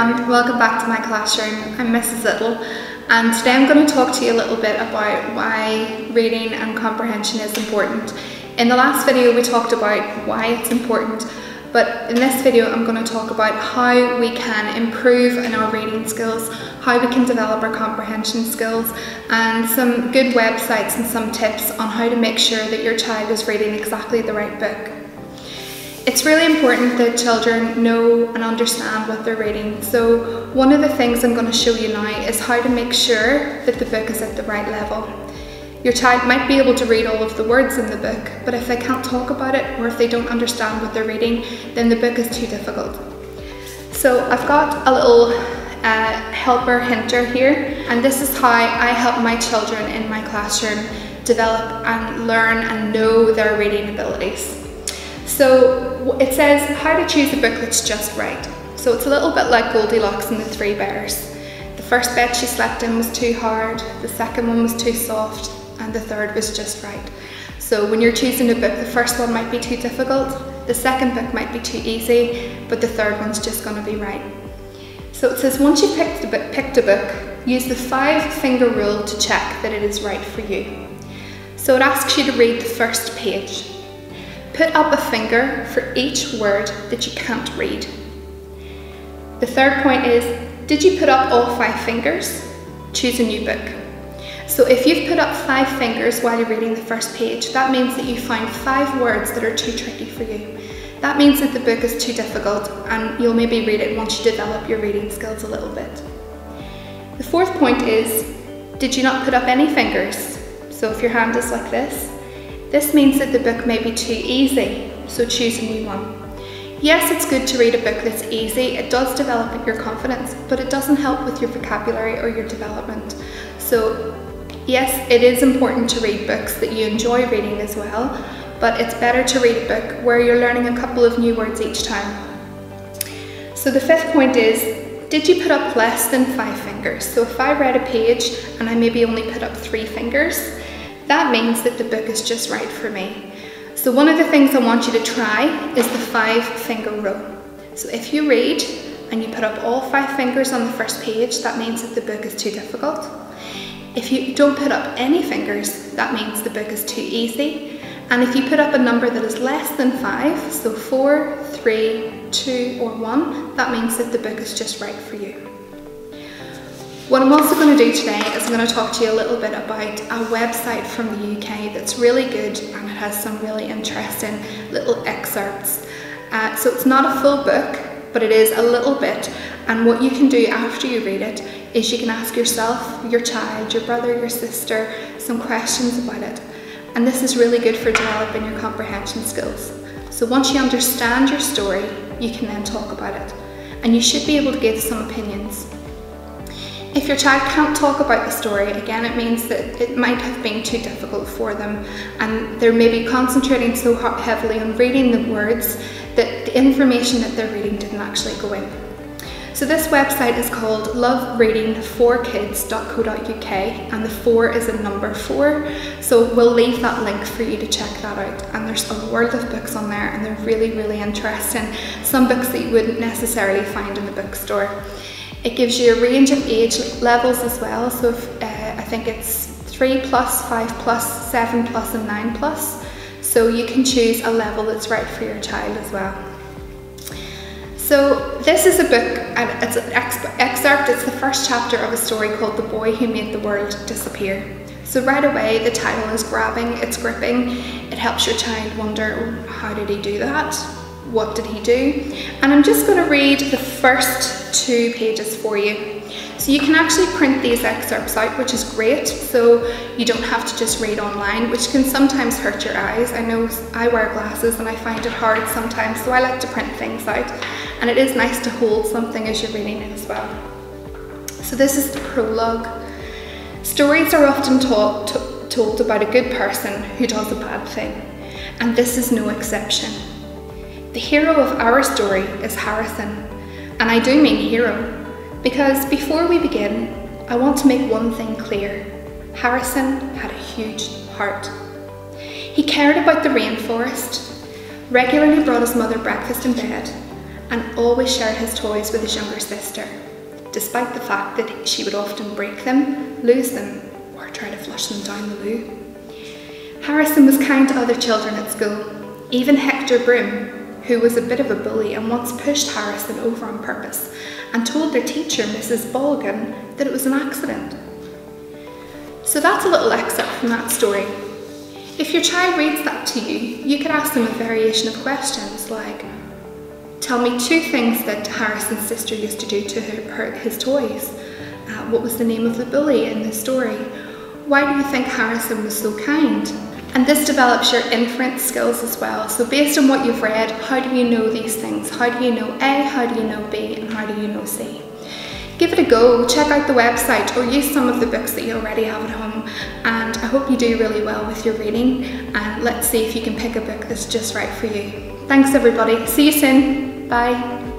everyone, welcome back to my classroom. I'm Mrs. Little, and today I'm going to talk to you a little bit about why reading and comprehension is important. In the last video we talked about why it's important, but in this video I'm going to talk about how we can improve in our reading skills, how we can develop our comprehension skills, and some good websites and some tips on how to make sure that your child is reading exactly the right book. It's really important that children know and understand what they're reading. So one of the things I'm going to show you now is how to make sure that the book is at the right level. Your child might be able to read all of the words in the book, but if they can't talk about it or if they don't understand what they're reading, then the book is too difficult. So I've got a little helper hinter here, and this is how I help my children in my classroom develop and learn and know their reading abilities. So it says how to choose a book that's just right. So it's a little bit like Goldilocks and the Three Bears. The first bed she slept in was too hard, the second one was too soft, and the third was just right. So when you're choosing a book, the first one might be too difficult, the second book might be too easy, but the third one's just going to be right. So it says once you've picked a book, use the 5-finger rule to check that it is right for you. So it asks you to read the first page. Put up a finger for each word that you can't read. The third point is, did you put up all 5 fingers? Choose a new book. So if you've put up 5 fingers while you're reading the first page, that means that you found 5 words that are too tricky for you. That means that the book is too difficult and you'll maybe read it once you develop your reading skills a little bit. The fourth point is, did you not put up any fingers? So if your hand is like this means that the book may be too easy, so choose a new one. Yes, it's good to read a book that's easy, it does develop your confidence, but it doesn't help with your vocabulary or your development. So yes, it is important to read books that you enjoy reading as well, but it's better to read a book where you're learning a couple of new words each time. So the fifth point is, did you put up less than 5 fingers? So if I read a page and I maybe only put up 3 fingers, that means that the book is just right for me. So one of the things I want you to try is the 5-finger rule. So if you read and you put up all 5 fingers on the first page, that means that the book is too difficult. If you don't put up any fingers, that means the book is too easy. And if you put up a number that is less than 5, so 4, 3, 2 or 1, that means that the book is just right for you. What I'm also going to do today is I'm going to talk to you a little bit about a website from the UK that's really good and it has some really interesting little excerpts. So it's not a full book, but it is a little bit, and what you can do after you read it is you can ask yourself, your child, your brother, your sister some questions about it. And this is really good for developing your comprehension skills. So once you understand your story, you can then talk about it, and you should be able to give some opinions. If your child can't talk about the story, again, it means that it might have been too difficult for them and they're maybe concentrating so heavily on reading the words that the information that they're reading didn't actually go in. So this website is called lovereading4kids.co.uk, and the 4 is a number 4. So we'll leave that link for you to check that out. And there's a world of books on there and they're really, really interesting. Some books that you wouldn't necessarily find in the bookstore. It gives you a range of age levels as well, so if, I think it's 3+, 5+, 7+, and 9+. So you can choose a level that's right for your child as well. So this is a book, and it's an excerpt, it's the first chapter of a story called The Boy Who Made the World Disappear. So right away the title is grabbing, it's gripping, it helps your child wonder, oh, how did he do that? What did he do? And I'm just going to read the first 2 pages for you. So you can actually print these excerpts out, which is great, so you don't have to just read online, which can sometimes hurt your eyes. I know I wear glasses and I find it hard sometimes, so I like to print things out, and it is nice to hold something as you're reading it as well. So this is the prologue. Stories are often told about a good person who does a bad thing, and this is no exception. The hero of our story is Harrison, and I do mean hero, because before we begin, I want to make one thing clear. Harrison had a huge heart. He cared about the rainforest, regularly brought his mother breakfast in bed, and always shared his toys with his younger sister, despite the fact that she would often break them, lose them, or try to flush them down the loo. Harrison was kind to other children at school, even Hector Broom, who was a bit of a bully and once pushed Harrison over on purpose and told their teacher, Mrs. Bolgan, that it was an accident. So that's a little excerpt from that story. If your child reads that to you, you could ask them a variation of questions like, tell me 2 things that Harrison's sister used to do to his toys. What was the name of the bully in the story? Why do you think Harrison was so kind? And this develops your inference skills as well. So based on what you've read, how do you know these things? How do you know A, how do you know B, and how do you know C? Give it a go, check out the website or use some of the books that you already have at home, and I hope you do really well with your reading, and let's see if you can pick a book that's just right for you. Thanks everybody, see you soon, bye.